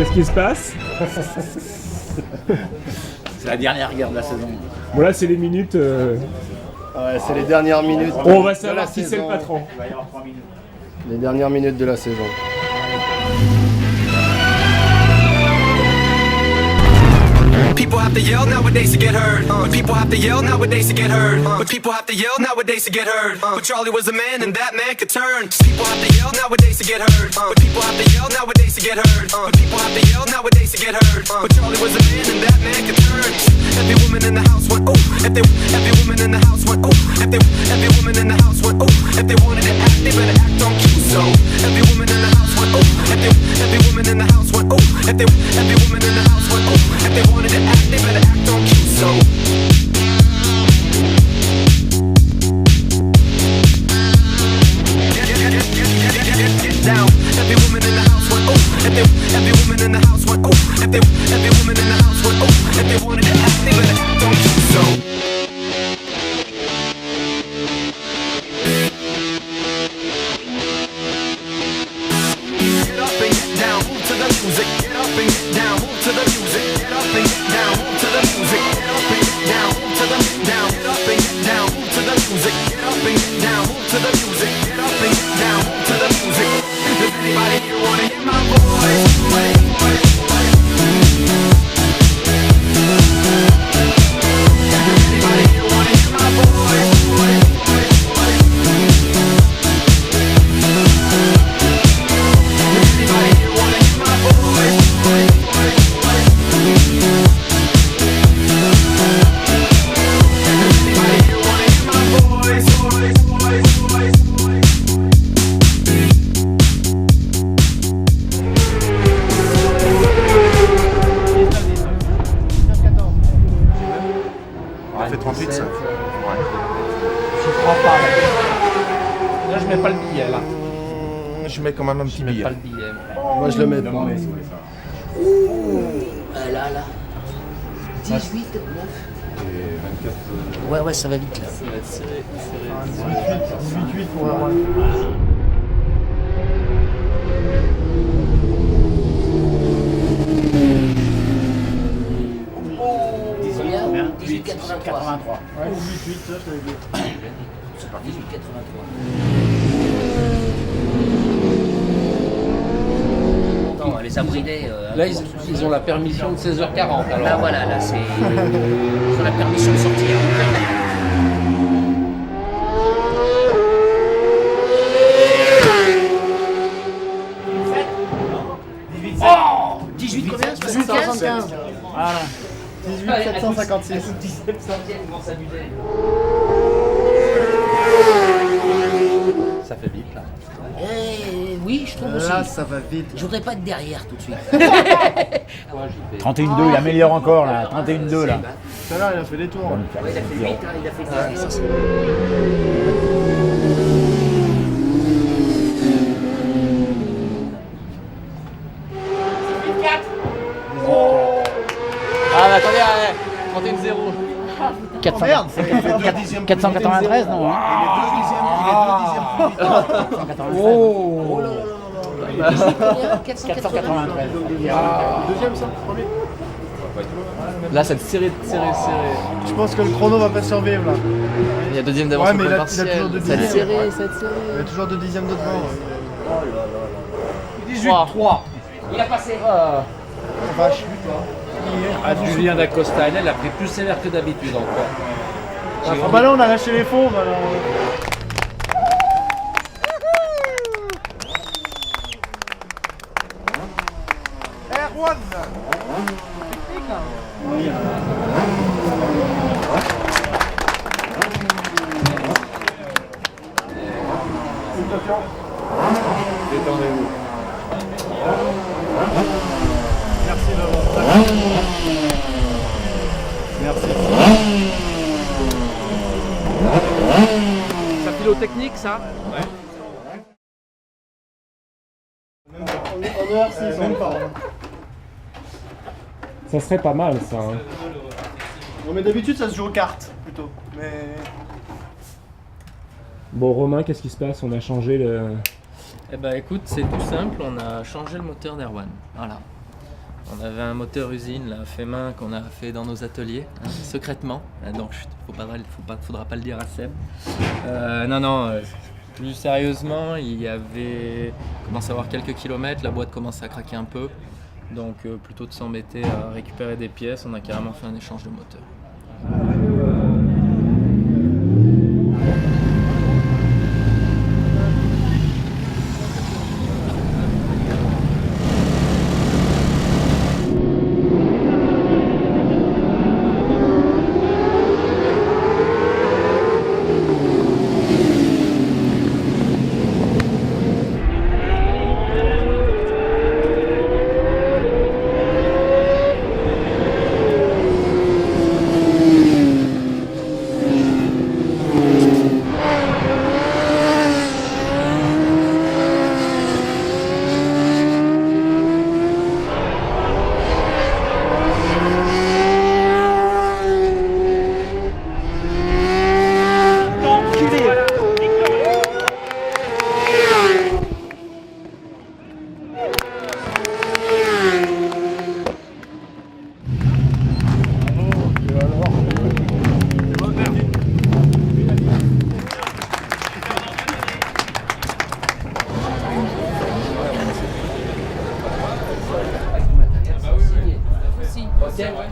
Qu'est-ce qui se passe? C'est la dernière guerre de la saison. Bon là c'est les minutes... Ouais, c'est les dernières minutes. On va savoir qui c'est le patron. Il va y avoir 3 minutes. Les dernières minutes de la saison. People have to yell nowadays to get heard. But people have to yell nowadays to get heard. But people have to yell nowadays to get heard. But Charlie was a man and that man could turn. People have to yell nowadays to get heard. But people have to yell nowadays to get heard. But people have to yell nowadays to get heard. But Charlie was a man and that man could turn. Every woman in the house went ooh. Every woman in the house went ooh. Every woman in the house went ooh. If they wanted to act, they better act on cue. So every woman in the house went ooh. Every woman in the house went ooh. Every woman in the house went ooh. If they wanted to act, they better act on cue. So get down. Every woman in the house went ooh. Every woman in the house went ooh. Every woman in the house went ooh. If they wanted to act, they better act on cue. So get up and get down, move to the music. Get up and get down, move to the music. Get up and get down, move to the music. Get up and get down, move to the down. Get up and get down, move to the music. Get up and get down, move to the music. Get up and get down, move to the music. Does anybody here wanna hear my voice? Anybody here wanna hear my voice? Anybody here wanna hear my voice? Anybody here wanna hear my voice? On a fait 38 ça. Je crois pas. Là, je mets pas le billet là. Je mets quand même un petit Je mets billet. pas le billet. Moi je le mets pas. Là, 18, 9. Ouais, ça va vite là. Ça va être serré. 18 pour la Rouen. Combien 18,83. 83. Ouais, 18, ça je l'avais dit. C'est parti, 18,83. Attends, les abridés. Là, ils ont la permission de 16h40. Alors. Là, voilà, là, c'est. Ils ont la permission de sortir. Oh 18 combien 715. Voilà. 18 756. 17 centièmes, ils vont s'amuser. Ça fait vite là. Oui, je trouve aussi. Là ça va vite. Je voudrais pas être derrière tout de suite. 31-2, il améliore encore là, 31-2 là. Tout à l'heure il a fait des tours. Ouais, il a fait 8, hein, il a fait 10. Ça, c'est... Ah, mais attendez, 31-0. Merde, 493 non hein. Oh Combien 493. Deuxième ça, premier. Là, c'est serré. Je pense que le chrono va pas survivre là. Il y a deuxième d'avance Ouais, au mais point il a partiel. toujours deux Ça va être dixièmes. serré, ça va être serré. Il y a toujours 2 dixièmes de devant. 18-3. Il a passé. Vache, putain. Ah, Julien Dacosta, elle a pris plus sévère que d'habitude encore. Ah bah là on a lâché les faux. Bah, là, Erwan. Détendez-vous. Merci d'avoir. Merci. Ça philotechnique, ça? Ouais. on est R6, on est pas. Ça serait pas mal ça. Hein. Non mais d'habitude ça se joue aux cartes plutôt. Mais. Bon Romain, qu'est-ce qui se passe? On a changé le... Eh ben écoute, c'est tout simple, on a changé le moteur d'Erwan. Voilà. On avait un moteur usine là, fait main qu'on a fait dans nos ateliers, hein, secrètement. Donc faudra pas le dire à Seb. Plus sérieusement, il y avait commencé à avoir quelques kilomètres, la boîte commençait à craquer un peu. Donc plutôt de s'embêter à récupérer des pièces, on a carrément fait un échange de moteur.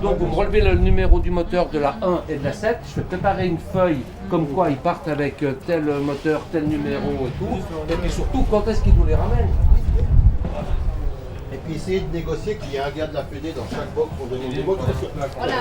Donc vous me relevez le numéro du moteur de la 1 et de la 7, je vais préparer une feuille comme quoi ils partent avec tel moteur, tel numéro et tout, et puis surtout quand est-ce qu'ils nous les ramènent. Et puis essayer de négocier qu'il y ait un gars de la PD dans chaque box pour donner des box sur place. Voilà,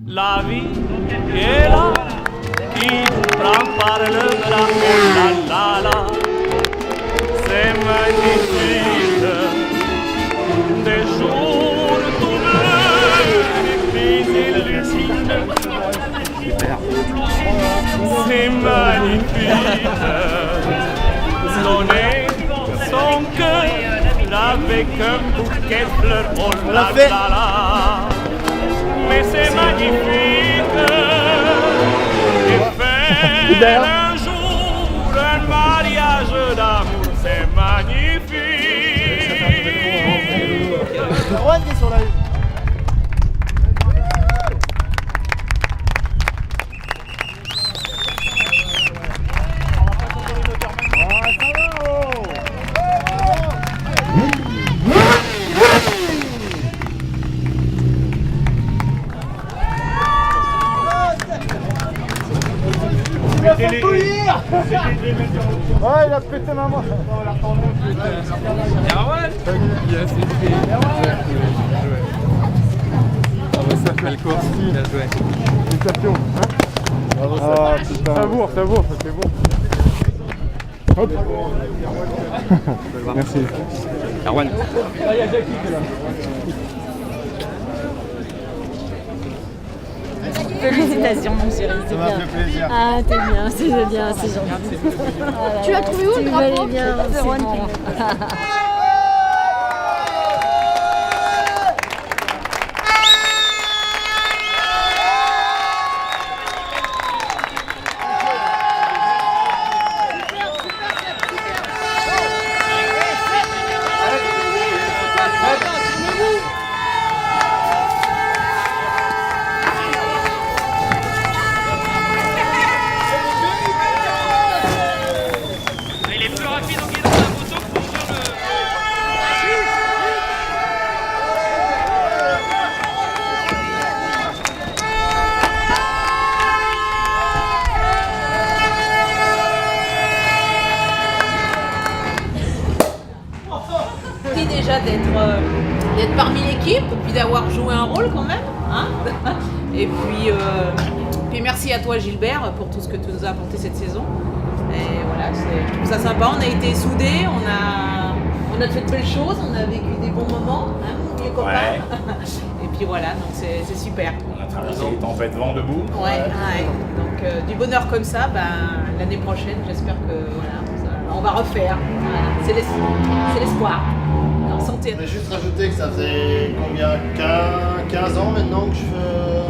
La vie est là, qui vous prend par le bras, oh là là là, c'est magnifique. Des jours tout bleus, des illusions, c'est magnifique. Donner son cœur avec un bouquet de fleurs, oh là là là. Mais c'est magnifique et faire un jour un mariage d'amour, c'est magnifique. Juan qui est sur la une. Ouais, il a pété ma main. Erwan, ça fait le course, bien joué. Félicitations. Ah putain. Savoure, ça fait bon. Hop. Merci. Erwan. Là, il y a Jackie qui est là. Félicitations mon chéri, c'est bien. Ça m'a fait plaisir. Ah t'es bien, c'est gentil. Tu l'as trouvé où le drapeau? Tu bien, c'est bon. Déjà d'être parmi l'équipe, puis d'avoir joué un rôle quand même, hein. Et puis puis merci à toi Gilbert pour tout ce que tu nous as apporté cette saison. Et voilà, je trouve ça sympa, on a été soudés, on a fait de belles choses, on a vécu des bons moments, hein, mon vieux copain. Ouais. Et puis voilà, donc c'est super. On a traversé les tempêtes vent debout. Ouais. Donc du bonheur comme ça, l'année prochaine, j'espère que on va refaire. Voilà. C'est l'espoir. En santé. Je vais juste rajouter que ça faisait combien 15 ans maintenant que je fais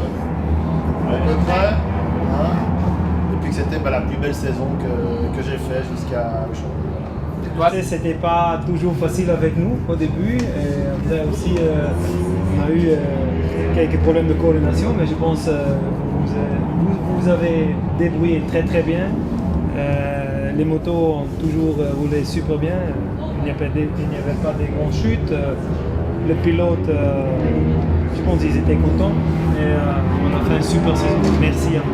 à peu près. Hein, depuis que c'était la plus belle saison que j'ai fait jusqu'à aujourd'hui. C'était pas toujours facile avec nous au début. Et après aussi, on a eu quelques problèmes de coordination, mais je pense que vous avez débrouillé très très bien. Les motos ont toujours roulé super bien. Il n'y avait pas de grandes chutes. Les pilotes, je pense qu'ils étaient contents. Et on a fait une super saison. Merci à vous.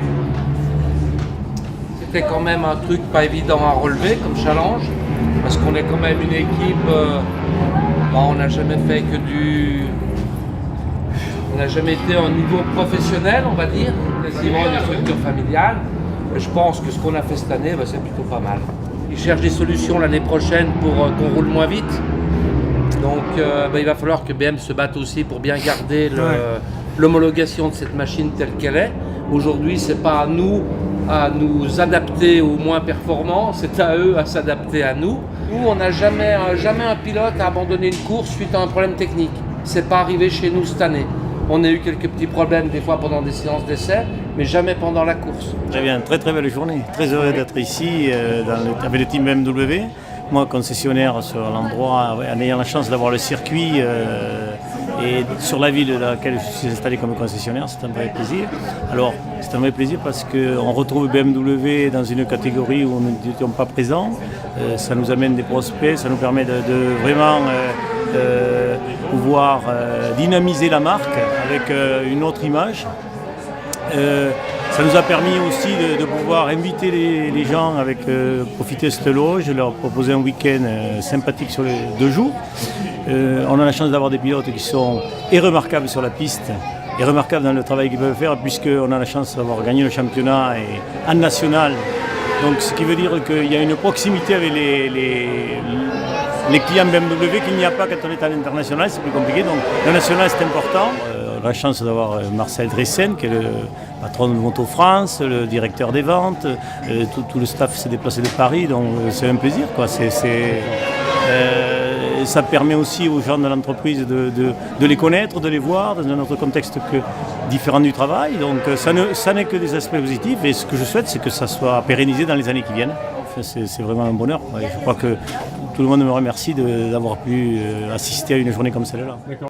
C'était quand même un truc pas évident à relever comme challenge, parce qu'on est quand même une équipe, on n'a jamais fait que on n'a jamais été à un niveau professionnel, on va dire, quasiment une structure familiale. Je pense que ce qu'on a fait cette année, c'est plutôt pas mal. Ils cherchent des solutions l'année prochaine pour qu'on roule moins vite. Donc il va falloir que BM se batte aussi pour bien garder l'homologation de cette machine telle qu'elle est. Aujourd'hui, c'est pas à nous adapter aux moins performants, c'est à eux à s'adapter à nous. Nous, on n'a jamais un pilote à abandonner une course suite à un problème technique. C'est pas arrivé chez nous cette année. On a eu quelques petits problèmes des fois pendant des séances d'essai, mais jamais pendant la course. Très bien, très très belle journée. Très heureux d'être ici avec le team BMW. Moi, concessionnaire sur l'endroit, en ayant la chance d'avoir le circuit et sur la ville dans laquelle je suis installé comme concessionnaire, c'est un vrai plaisir. Alors, c'est un vrai plaisir parce qu'on retrouve BMW dans une catégorie où nous n'étions pas présents. Ça nous amène des prospects, ça nous permet de vraiment pouvoir dynamiser la marque avec une autre image. Ça nous a permis aussi de pouvoir inviter les gens avec profiter de cette loge, leur proposer un week-end sympathique sur les 2 jours. On a la chance d'avoir des pilotes qui sont remarquables sur la piste et remarquables dans le travail qu'ils peuvent faire, puisqu'on a la chance d'avoir gagné le championnat en national. Donc, ce qui veut dire qu'il y a une proximité avec les clients BMW qu'il n'y a pas quand on est à l'international, c'est plus compliqué. Donc, le national, c'est important. On a la chance d'avoir Marcel Dressen, qui est le patron de Moto France, le directeur des ventes. Tout le staff s'est déplacé de Paris, donc c'est un plaisir, quoi. Ça permet aussi aux gens de l'entreprise de les connaître, de les voir dans un autre contexte différent du travail. Donc ça n'est que des aspects positifs, et ce que je souhaite, c'est que ça soit pérennisé dans les années qui viennent. Enfin, c'est vraiment un bonheur. Je crois que tout le monde me remercie d'avoir pu assister à une journée comme celle-là.